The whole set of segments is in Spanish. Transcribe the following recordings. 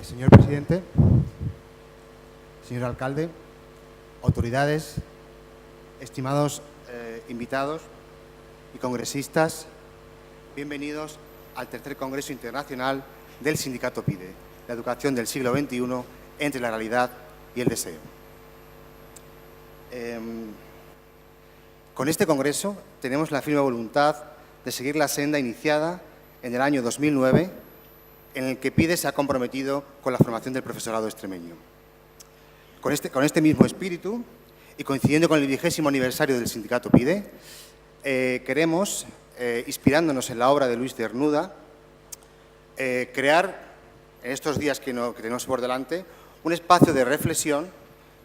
Señor presidente, señor alcalde, autoridades, estimados invitados y congresistas, bienvenidos al tercer Congreso Internacional del Sindicato PIDE, la educación del siglo XXI entre la realidad y el deseo. Con este Congreso tenemos la firme voluntad de seguir la senda iniciada en el año 2009, en el que PIDE se ha comprometido con la formación del profesorado extremeño. Con este mismo espíritu y coincidiendo con el 20º aniversario del Sindicato PIDE, queremos, inspirándonos en la obra de Luis Cernuda, crear, en estos días que tenemos por delante, un espacio de reflexión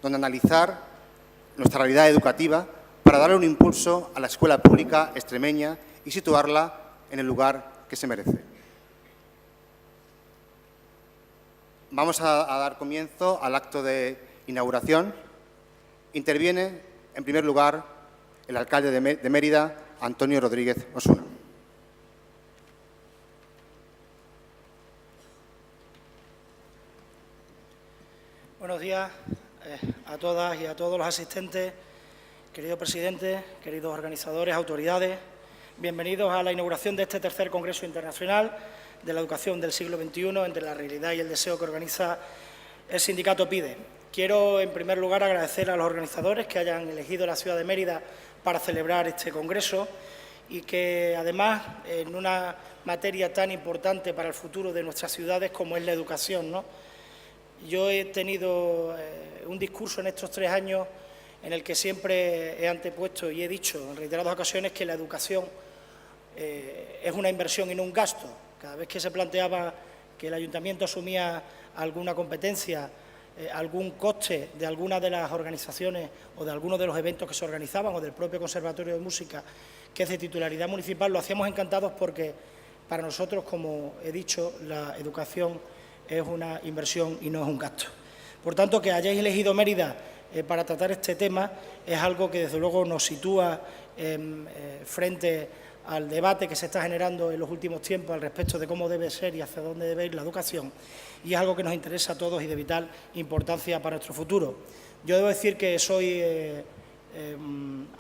donde analizar nuestra realidad educativa para darle un impulso a la escuela pública extremeña y situarla en el lugar que se merece. Vamos a dar comienzo al acto de inauguración. Interviene, en primer lugar, el alcalde de Mérida, Antonio Rodríguez Osuna. Buenos días a todas y a todos los asistentes, querido presidente, queridos organizadores, autoridades. Bienvenidos a la inauguración de este tercer Congreso Internacional de la Educación del siglo XXI entre la realidad y el deseo que organiza el Sindicato PIDE. Quiero, en primer lugar, agradecer a los organizadores que hayan elegido la ciudad de Mérida para celebrar este Congreso y que, además, en una materia tan importante para el futuro de nuestras ciudades como es la educación, ¿no? Yo he tenido un discurso en estos 3 años en el que siempre he antepuesto y he dicho en reiteradas ocasiones que la educación es una inversión y no un gasto. Cada vez que se planteaba que el ayuntamiento asumía alguna competencia, algún coste de alguna de las organizaciones o de algunos de los eventos que se organizaban o del propio Conservatorio de Música, que es de titularidad municipal, lo hacíamos encantados porque para nosotros, como he dicho, la educación es una inversión y no es un gasto. Por tanto, que hayáis elegido Mérida para tratar este tema es algo que desde luego nos sitúa frente al debate que se está generando en los últimos tiempos al respecto de cómo debe ser y hacia dónde debe ir la educación, y es algo que nos interesa a todos y de vital importancia para nuestro futuro. Yo debo decir que soy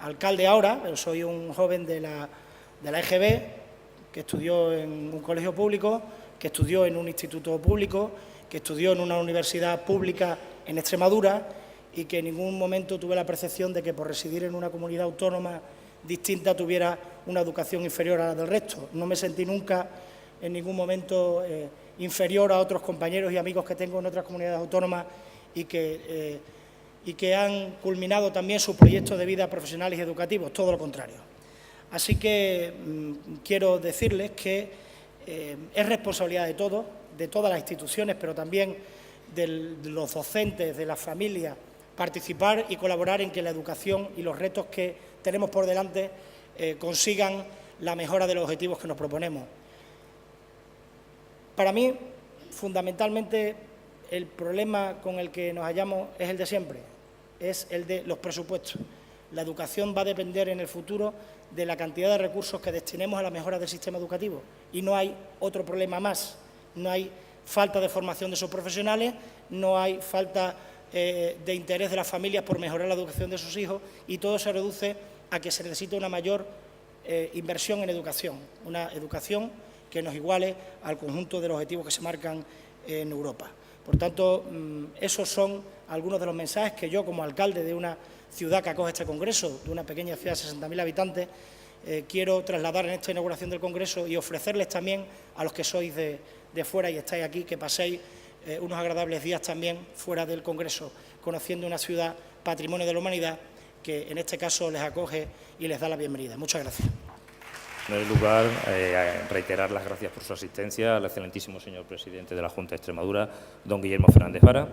alcalde ahora, pero soy un joven de la EGB, que estudió en un colegio público, que estudió en un instituto público, que estudió en una universidad pública en Extremadura y que en ningún momento tuve la percepción de que por residir en una comunidad autónoma distinta tuviera una educación inferior a la del resto. No me sentí nunca en ningún momento inferior a otros compañeros y amigos que tengo en otras comunidades autónomas y que han culminado también sus proyectos de vida profesionales y educativos, todo lo contrario. Así que quiero decirles que es responsabilidad de todos, de todas las instituciones, pero también de los docentes, de las familias, participar y colaborar en que la educación y los retos que tenemos por delante consigan la mejora de los objetivos que nos proponemos. Para mí, fundamentalmente, el problema con el que nos hallamos es el de siempre, es el de los presupuestos. La educación va a depender en el futuro de la cantidad de recursos que destinemos a la mejora del sistema educativo y no hay otro problema más. No hay falta de formación de sus profesionales, no hay falta de interés de las familias por mejorar la educación de sus hijos y todo se reduce a que se necesita una mayor inversión en educación, una educación que nos iguale al conjunto de los objetivos que se marcan en Europa. Por tanto, esos son algunos de los mensajes que yo, como alcalde de una ciudad que acoge este Congreso, de una pequeña ciudad de 60.000 habitantes, quiero trasladar en esta inauguración del Congreso y ofrecerles también a los que sois de fuera y estáis aquí, que paséis unos agradables días también fuera del Congreso, conociendo una ciudad patrimonio de la humanidad que en este caso les acoge y les da la bienvenida. Muchas gracias. En primer lugar, reiterar las gracias por su asistencia al excelentísimo señor presidente de la Junta de Extremadura, don Guillermo Fernández Vara,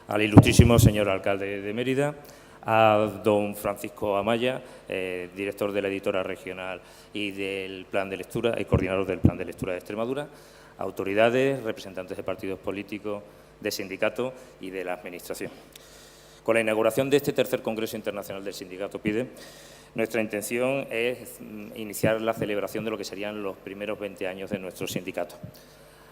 al ilustrísimo señor alcalde de Mérida, a don Francisco Amaya, director de la editora regional y del plan de lectura y coordinador del plan de lectura de Extremadura, autoridades, representantes de partidos políticos, de sindicatos y de la Administración. Con la inauguración de este tercer Congreso Internacional del Sindicato PIDE, nuestra intención es iniciar la celebración de lo que serían los primeros 20 años de nuestro sindicato.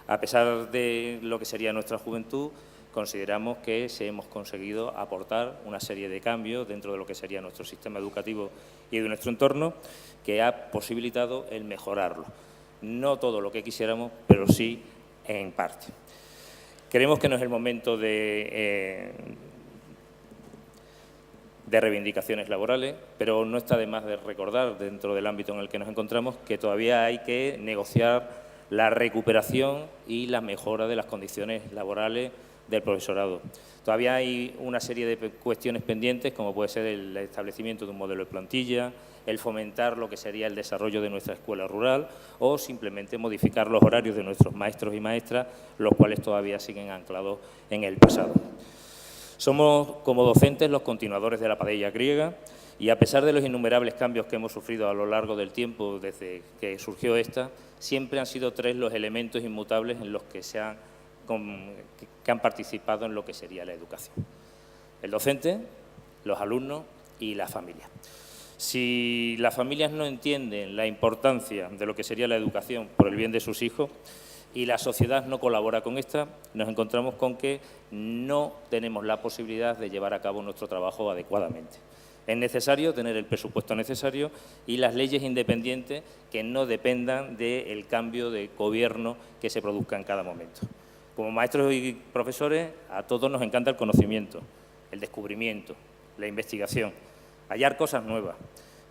A pesar de lo que sería nuestra juventud, consideramos que sí hemos conseguido aportar una serie de cambios dentro de lo que sería nuestro sistema educativo y de nuestro entorno, que ha posibilitado el mejorarlo. No todo lo que quisiéramos, pero sí en parte. Creemos que no es el momento de reivindicaciones laborales, pero no está de más de recordar, dentro del ámbito en el que nos encontramos, que todavía hay que negociar la recuperación y la mejora de las condiciones laborales del profesorado. Todavía hay una serie de cuestiones pendientes, como puede ser el establecimiento de un modelo de plantilla, el fomentar lo que sería el desarrollo de nuestra escuela rural o simplemente modificar los horarios de nuestros maestros y maestras, los cuales todavía siguen anclados en el pasado. Somos, como docentes, los continuadores de la paella griega y, a pesar de los innumerables cambios que hemos sufrido a lo largo del tiempo desde que surgió esta, siempre han sido 3 los elementos inmutables en los que han participado en lo que sería la educación: el docente, los alumnos y la familia. Si las familias no entienden la importancia de lo que sería la educación por el bien de sus hijos y la sociedad no colabora con esta, nos encontramos con que no tenemos la posibilidad de llevar a cabo nuestro trabajo adecuadamente. Es necesario tener el presupuesto necesario y las leyes independientes que no dependan del cambio de gobierno que se produzca en cada momento. Como maestros y profesores, a todos nos encanta el conocimiento, el descubrimiento, la investigación, hallar cosas nuevas.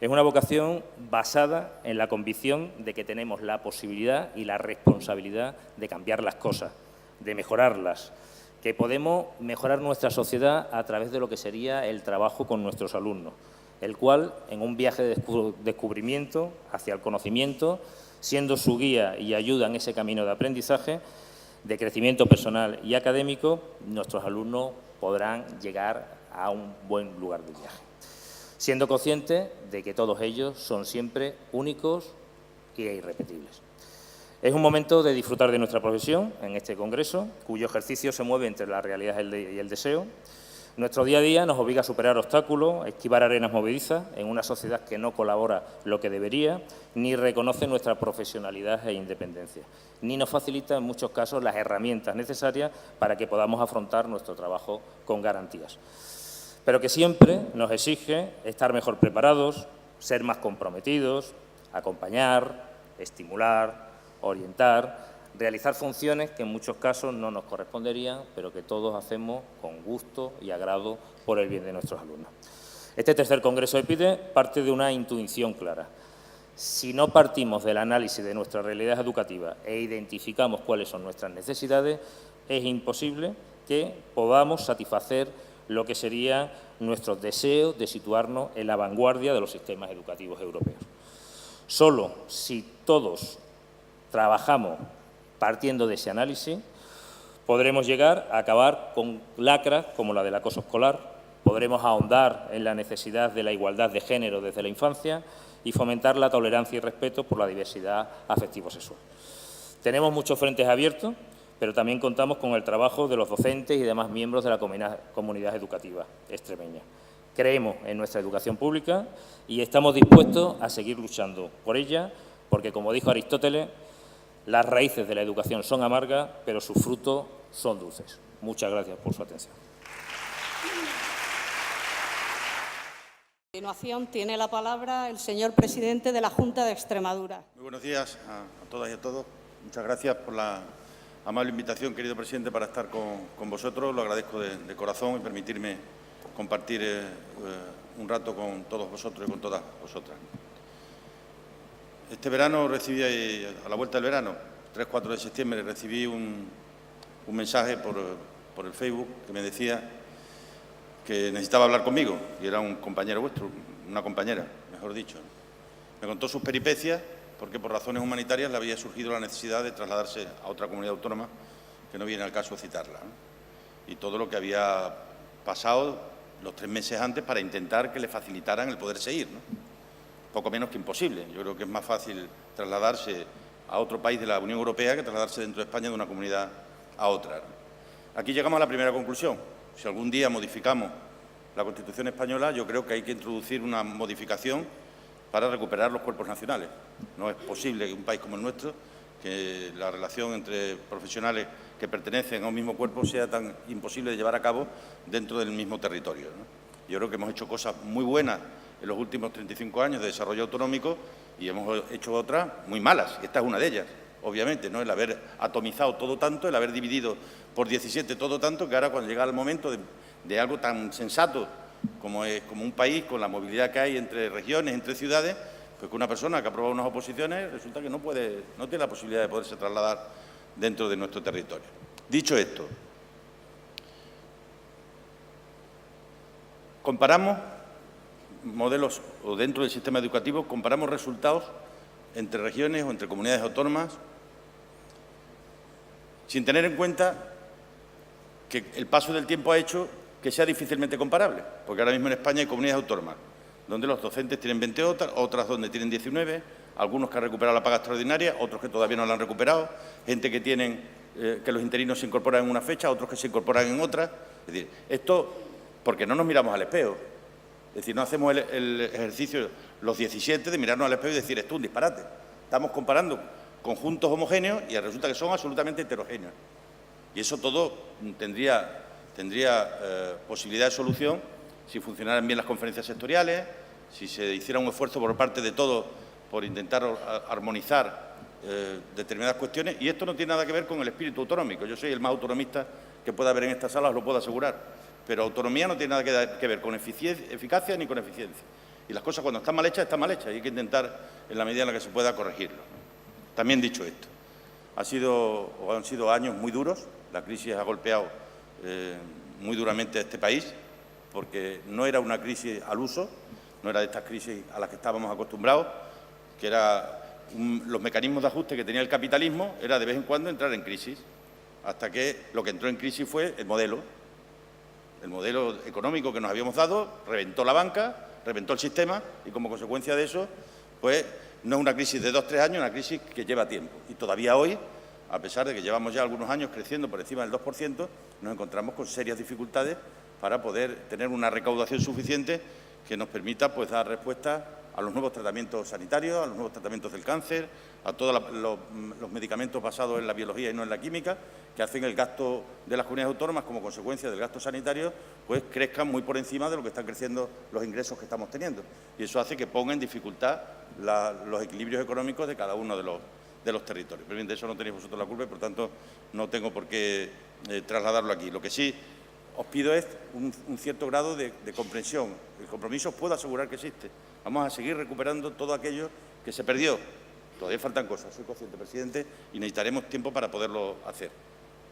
Es una vocación basada en la convicción de que tenemos la posibilidad y la responsabilidad de cambiar las cosas, de mejorarlas, que podemos mejorar nuestra sociedad a través de lo que sería el trabajo con nuestros alumnos, el cual, en un viaje de descubrimiento hacia el conocimiento, siendo su guía y ayuda en ese camino de aprendizaje, de crecimiento personal y académico, nuestros alumnos podrán llegar a un buen lugar de viaje, siendo conscientes de que todos ellos son siempre únicos e irrepetibles. Es un momento de disfrutar de nuestra profesión en este congreso, cuyo ejercicio se mueve entre la realidad y el deseo. Nuestro día a día nos obliga a superar obstáculos, a esquivar arenas movedizas en una sociedad que no colabora lo que debería, ni reconoce nuestra profesionalidad e independencia, ni nos facilita en muchos casos las herramientas necesarias para que podamos afrontar nuestro trabajo con garantías, pero que siempre nos exige estar mejor preparados, ser más comprometidos, acompañar, estimular, orientar, realizar funciones que en muchos casos no nos corresponderían, pero que todos hacemos con gusto y agrado por el bien de nuestros alumnos. Este tercer Congreso EPIDE parte de una intuición clara. Si no partimos del análisis de nuestra realidad educativa e identificamos cuáles son nuestras necesidades, es imposible que podamos satisfacer lo que sería nuestro deseo de situarnos en la vanguardia de los sistemas educativos europeos. Solo si todos trabajamos partiendo de ese análisis, podremos llegar a acabar con lacras como la del acoso escolar, podremos ahondar en la necesidad de la igualdad de género desde la infancia y fomentar la tolerancia y respeto por la diversidad afectivo-sexual. Tenemos muchos frentes abiertos, pero también contamos con el trabajo de los docentes y demás miembros de la comunidad educativa extremeña. Creemos en nuestra educación pública y estamos dispuestos a seguir luchando por ella, porque, como dijo Aristóteles, las raíces de la educación son amargas, pero sus frutos son dulces. Muchas gracias por su atención. A continuación tiene la palabra el señor presidente de la Junta de Extremadura. Muy buenos días a todas y a todos. Muchas gracias por la amable invitación, querido presidente, para estar con vosotros. Lo agradezco de corazón y permitirme compartir un rato con todos vosotros y con todas vosotras. Este verano recibí, a la vuelta del verano, 3-4 de septiembre, recibí un mensaje por el Facebook que me decía que necesitaba hablar conmigo, y era un compañero vuestro, una compañera, mejor dicho. Me contó sus peripecias, porque por razones humanitarias le había surgido la necesidad de trasladarse a otra comunidad autónoma, que no viene al caso citarla, ¿no? Y todo lo que había pasado los 3 meses antes para intentar que le facilitaran el poderse ir, ¿no? Poco menos que imposible. Yo creo que es más fácil trasladarse a otro país de la Unión Europea que trasladarse dentro de España de una comunidad a otra, ¿no? Aquí llegamos a la primera conclusión. Si algún día modificamos la Constitución española, yo creo que hay que introducir una modificación para recuperar los cuerpos nacionales. No es posible que un país como el nuestro que la relación entre profesionales que pertenecen a un mismo cuerpo sea tan imposible de llevar a cabo dentro del mismo territorio, ¿no? Yo creo que hemos hecho cosas muy buenas en los últimos 35 años de desarrollo autonómico y hemos hecho otras muy malas. Esta es una de ellas, obviamente, ¿no? El haber atomizado todo tanto, el haber dividido por 17 todo tanto, que ahora cuando llega el momento de algo tan sensato como un país, con la movilidad que hay entre regiones, entre ciudades, pues que una persona que ha aprobado unas oposiciones resulta que no tiene la posibilidad de poderse trasladar dentro de nuestro territorio. Dicho esto, comparamos modelos, o dentro del sistema educativo, comparamos resultados entre regiones o entre comunidades autónomas, sin tener en cuenta que el paso del tiempo ha hecho que sea difícilmente comparable, porque ahora mismo en España hay comunidades autónomas donde los docentes tienen 20 otras donde tienen 19, algunos que han recuperado la paga extraordinaria, otros que todavía no la han recuperado, gente que que los interinos se incorporan en una fecha, otros que se incorporan en otra. Es decir, esto porque no nos miramos al espejo, es decir, no hacemos el ejercicio los 17 de mirarnos al espejo y decir, esto es un disparate. Estamos comparando conjuntos homogéneos y resulta que son absolutamente heterogéneos. Y eso todo tendría posibilidad de solución si funcionaran bien las conferencias sectoriales, si se hiciera un esfuerzo por parte de todos por intentar armonizar determinadas cuestiones. Y esto no tiene nada que ver con el espíritu autonómico. Yo soy el más autonomista que pueda haber en esta sala, os lo puedo asegurar. Pero autonomía no tiene nada que ver con eficacia ni con eficiencia. Y las cosas cuando están mal hechas y hay que intentar, en la medida en la que se pueda, corregirlo. También dicho esto, han sido años muy duros. La crisis ha golpeado muy duramente a este país, porque no era una crisis al uso, no era de estas crisis a las que estábamos acostumbrados, que era los mecanismos de ajuste que tenía el capitalismo, era de vez en cuando entrar en crisis, hasta que lo que entró en crisis fue el modelo económico que nos habíamos dado, reventó la banca, reventó el sistema y como consecuencia de eso, pues no es una crisis de 2 o 3 años, es una crisis que lleva tiempo. Y todavía hoy, a pesar de que llevamos ya algunos años creciendo por encima del 2%, nos encontramos con serias dificultades para poder tener una recaudación suficiente que nos permita pues dar respuesta a los nuevos tratamientos sanitarios, a los nuevos tratamientos del cáncer, a todos los medicamentos basados en la biología y no en la química, que hacen el gasto de las comunidades autónomas como consecuencia del gasto sanitario, pues crezcan muy por encima de lo que están creciendo los ingresos que estamos teniendo. Y eso hace que ponga en dificultad los equilibrios económicos de cada uno de los territorios. Pero bien, de eso no tenéis vosotros la culpa y, por tanto, no tengo por qué trasladarlo aquí. Lo que sí os pido es un cierto grado de comprensión. El compromiso os puedo asegurar que existe. Vamos a seguir recuperando todo aquello que se perdió. Todavía faltan cosas, soy consciente, presidente, y necesitaremos tiempo para poderlo hacer.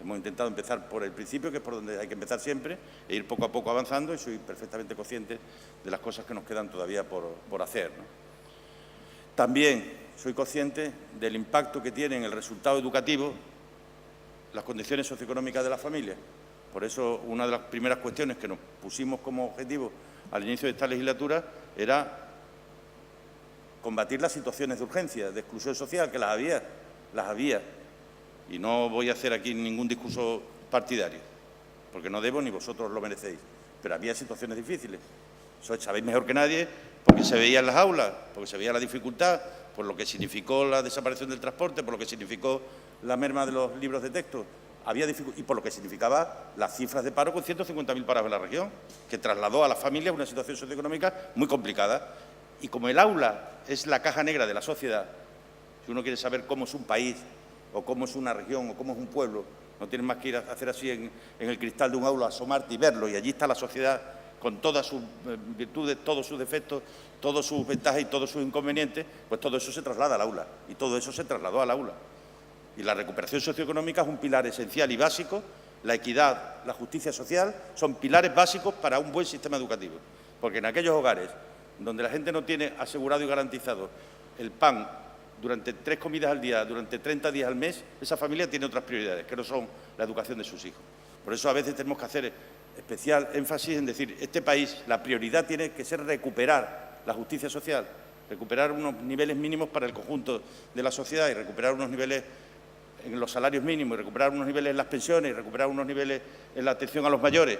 Hemos intentado empezar por el principio, que es por donde hay que empezar siempre, e ir poco a poco avanzando, y soy perfectamente consciente de las cosas que nos quedan todavía por hacer, ¿no? También soy consciente del impacto que tiene en el resultado educativo las condiciones socioeconómicas de las familias. Por eso, una de las primeras cuestiones que nos pusimos como objetivo al inicio de esta legislatura era combatir las situaciones de urgencia, de exclusión social, que las había. Y no voy a hacer aquí ningún discurso partidario, porque no debo ni vosotros lo merecéis. Pero había situaciones difíciles. Eso sabéis mejor que nadie, porque se veía en las aulas, porque se veía la dificultad, por lo que significó la desaparición del transporte, por lo que significó la merma de los libros de texto. Y por lo que significaba las cifras de paro con 150.000 parados en la región, que trasladó a las familias una situación socioeconómica muy complicada. Y como el aula es la caja negra de la sociedad, si uno quiere saber cómo es un país, o cómo es una región, o cómo es un pueblo, no tienes más que ir a hacer así en el cristal de un aula, asomarte y verlo, y allí está la sociedad con todas sus virtudes, todos sus defectos, todas sus ventajas y todos sus inconvenientes, pues todo eso se traslada al aula, y todo eso se trasladó al aula. Y la recuperación socioeconómica es un pilar esencial y básico. La equidad, la justicia social son pilares básicos para un buen sistema educativo. Porque en aquellos hogares donde la gente no tiene asegurado y garantizado el pan durante 3 comidas al día, durante 30 días al mes, esa familia tiene otras prioridades, que no son la educación de sus hijos. Por eso a veces tenemos que hacer especial énfasis en decir, este país, la prioridad tiene que ser recuperar la justicia social, recuperar unos niveles mínimos para el conjunto de la sociedad y recuperar unos niveles en los salarios mínimos, y recuperar unos niveles en las pensiones, y recuperar unos niveles en la atención a los mayores.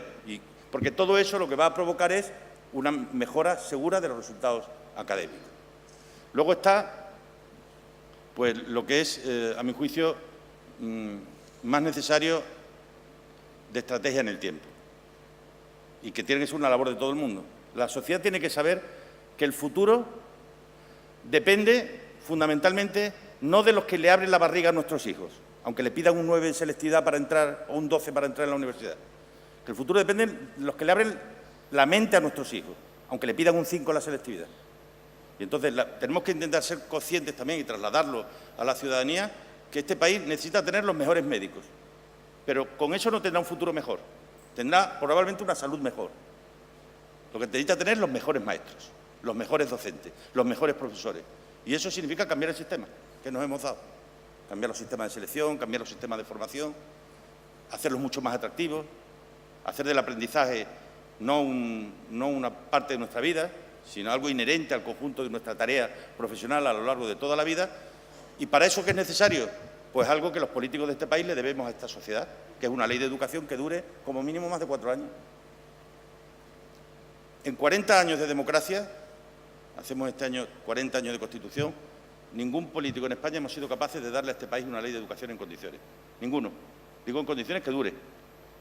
Porque todo eso lo que va a provocar es una mejora segura de los resultados académicos. Luego está pues lo que es, a mi juicio, más necesario de estrategia en el tiempo y que tiene que ser una labor de todo el mundo. La sociedad tiene que saber que el futuro depende fundamentalmente no de los que le abren la barriga a nuestros hijos, aunque le pidan un 9 en selectividad para entrar o un 12 para entrar en la universidad. Que el futuro depende de los que le abren la mente a nuestros hijos, aunque le pidan un 5 en la selectividad. Y entonces tenemos que intentar ser conscientes también y trasladarlo a la ciudadanía que este país necesita tener los mejores médicos, pero con eso no tendrá un futuro mejor, tendrá probablemente una salud mejor. Lo que necesita tener los mejores maestros, los mejores docentes, los mejores profesores. Y eso significa cambiar el sistema que nos hemos dado. Cambiar los sistemas de selección, cambiar los sistemas de formación, hacerlos mucho más atractivos, hacer del aprendizaje no una parte de nuestra vida, sino algo inherente al conjunto de nuestra tarea profesional a lo largo de toda la vida. ¿Y para eso qué es necesario? Pues algo que los políticos de este país le debemos a esta sociedad, que es una ley de educación que dure como mínimo más de 4 años. En 40 años de democracia, hacemos este año 40 años de Constitución, ningún político en España hemos sido capaces de darle a este país una ley de educación en condiciones. Ninguno. Digo en condiciones que dure.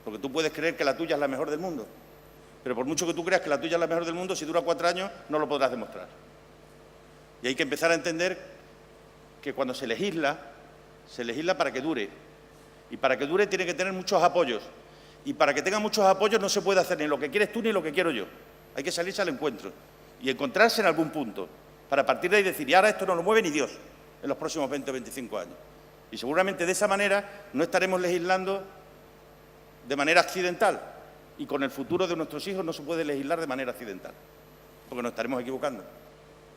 Porque tú puedes creer que la tuya es la mejor del mundo, pero por mucho que tú creas que la tuya es la mejor del mundo, si dura 4 años no lo podrás demostrar. Y hay que empezar a entender que cuando se legisla para que dure. Y para que dure tiene que tener muchos apoyos. Y para que tenga muchos apoyos no se puede hacer ni lo que quieres tú ni lo que quiero yo. Hay que salirse al encuentro y encontrarse en algún punto para partir de ahí decir, y ahora esto no lo mueve ni Dios en los próximos 20 o 25 años. Y seguramente de esa manera no estaremos legislando de manera accidental. Y con el futuro de nuestros hijos no se puede legislar de manera accidental, porque nos estaremos equivocando.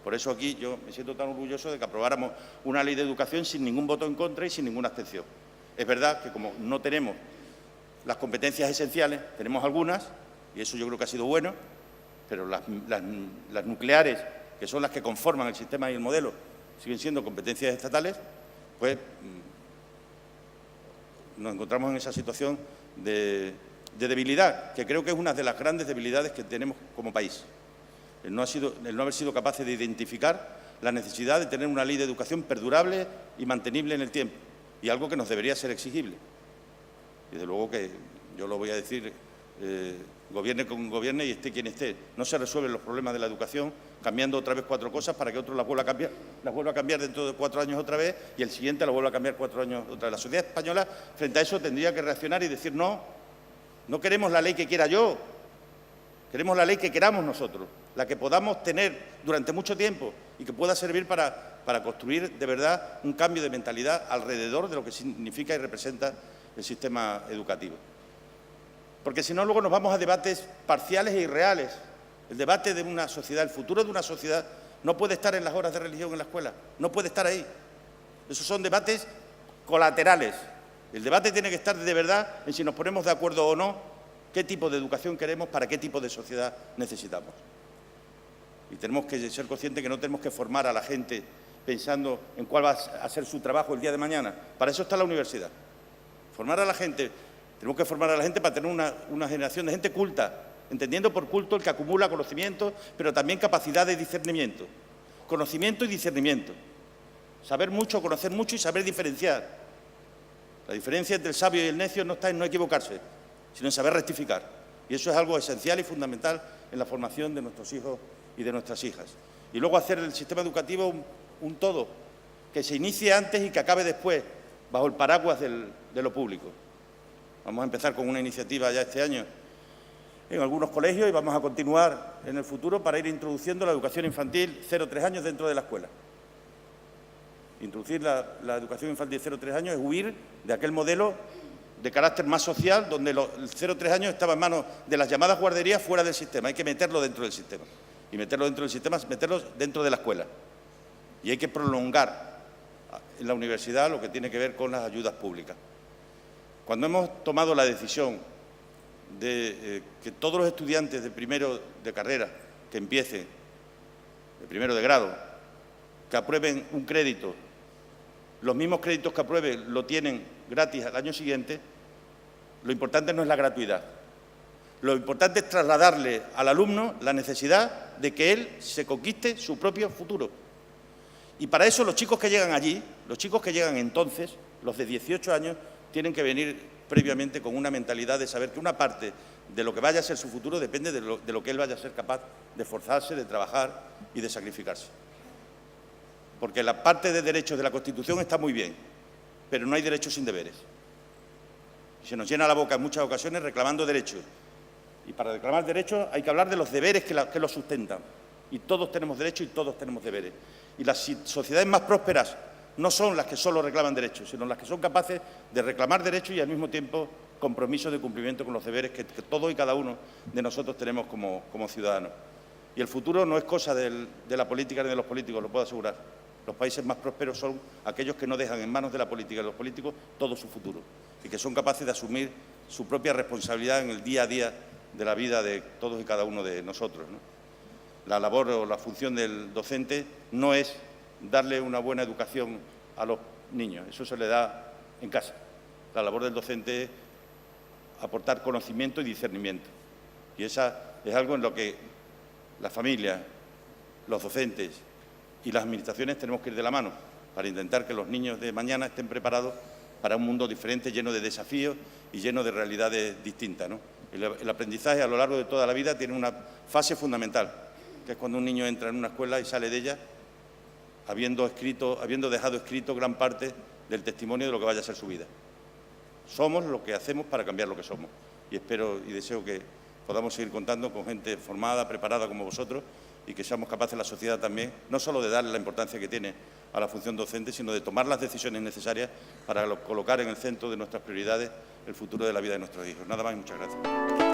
Por eso aquí yo me siento tan orgulloso de que aprobáramos una ley de educación sin ningún voto en contra y sin ninguna abstención. Es verdad que como no tenemos las competencias esenciales, tenemos algunas, y eso yo creo que ha sido bueno, pero las nucleares, que son las que conforman el sistema y el modelo, siguen siendo competencias estatales, pues nos encontramos en esa situación de debilidad, que creo que es una de las grandes debilidades que tenemos como país. El no haber sido capaces de identificar la necesidad de tener una ley de educación perdurable y mantenible en el tiempo, y algo que nos debería ser exigible. Y desde luego que yo lo voy a decir, gobierne con gobierne y esté quien esté. No se resuelven los problemas de la educación cambiando otra vez 4 cosas para que otro las vuelva a cambiar dentro de 4 años otra vez y el siguiente la vuelva a cambiar 4 años otra vez. La sociedad española frente a eso tendría que reaccionar y decir no queremos la ley que quiera yo, queremos la ley que queramos nosotros, la que podamos tener durante mucho tiempo y que pueda servir para construir de verdad un cambio de mentalidad alrededor de lo que significa y representa el sistema educativo. Porque si no, luego nos vamos a debates parciales e irreales. El debate de una sociedad, el futuro de una sociedad, no puede estar en las horas de religión en la escuela, no puede estar ahí. Esos son debates colaterales. El debate tiene que estar de verdad en si nos ponemos de acuerdo o no, qué tipo de educación queremos, para qué tipo de sociedad necesitamos. Y tenemos que ser conscientes que no tenemos que formar a la gente pensando en cuál va a ser su trabajo el día de mañana. Para eso está la universidad. Formar a la gente, tenemos que formar a la gente para tener una generación de gente culta, entendiendo por culto el que acumula conocimiento, pero también capacidad de discernimiento. Conocimiento y discernimiento. Saber mucho, conocer mucho y saber diferenciar. La diferencia entre el sabio y el necio no está en no equivocarse, sino en saber rectificar. Y eso es algo esencial y fundamental en la formación de nuestros hijos y de nuestras hijas. Y luego hacer del sistema educativo un todo, que se inicie antes y que acabe después, bajo el paraguas de lo público. Vamos a empezar con una iniciativa ya este año en algunos colegios y vamos a continuar en el futuro para ir introduciendo la educación infantil 0-3 años dentro de la escuela. Introducir la educación infantil 0-3 años es huir de aquel modelo de carácter más social, donde el 0-3 años estaba en manos de las llamadas guarderías fuera del sistema. Hay que meterlo dentro del sistema. Y meterlo dentro del sistema es meterlo dentro de la escuela. Y hay que prolongar en la universidad lo que tiene que ver con las ayudas públicas. Cuando hemos tomado la decisión de que todos los estudiantes de primero de carrera que empiecen, de primero de grado, que aprueben un crédito, los mismos créditos que aprueben lo tienen gratis al año siguiente, lo importante no es la gratuidad. Lo importante es trasladarle al alumno la necesidad de que él se conquiste su propio futuro. Y para eso los chicos que llegan allí, Los chicos que llegan entonces, los de 18 años, tienen que venir previamente con una mentalidad de saber que una parte de lo que vaya a ser su futuro depende de lo que él vaya a ser capaz de esforzarse, de trabajar y de sacrificarse. Porque la parte de derechos de la Constitución está muy bien, pero no hay derechos sin deberes. Se nos llena la boca en muchas ocasiones reclamando derechos. Y para reclamar derechos hay que hablar de los deberes que los sustentan. Y todos tenemos derechos y todos tenemos deberes. Y las sociedades más prósperas no son las que solo reclaman derechos, sino las que son capaces de reclamar derechos y al mismo tiempo compromisos de cumplimiento con los deberes que todos y cada uno de nosotros tenemos como ciudadanos. Y el futuro no es cosa de la política ni de los políticos, lo puedo asegurar. Los países más prósperos son aquellos que no dejan en manos de la política y de los políticos todo su futuro y que son capaces de asumir su propia responsabilidad en el día a día de la vida de todos y cada uno de nosotros, ¿no? La labor o la función del docente no es darle una buena educación a los niños, eso se le da en casa. La labor del docente es aportar conocimiento y discernimiento. Y esa es algo en lo que las familias, los docentes y las administraciones tenemos que ir de la mano para intentar que los niños de mañana estén preparados para un mundo diferente, lleno de desafíos y lleno de realidades distintas, ¿no? El aprendizaje a lo largo de toda la vida tiene una fase fundamental, que es cuando un niño entra en una escuela y sale de ella habiendo dejado escrito gran parte del testimonio de lo que vaya a ser su vida. Somos lo que hacemos para cambiar lo que somos. Y espero y deseo que podamos seguir contando con gente formada, preparada como vosotros y que seamos capaces la sociedad también, no solo de darle la importancia que tiene a la función docente, sino de tomar las decisiones necesarias para colocar en el centro de nuestras prioridades el futuro de la vida de nuestros hijos. Nada más y muchas gracias.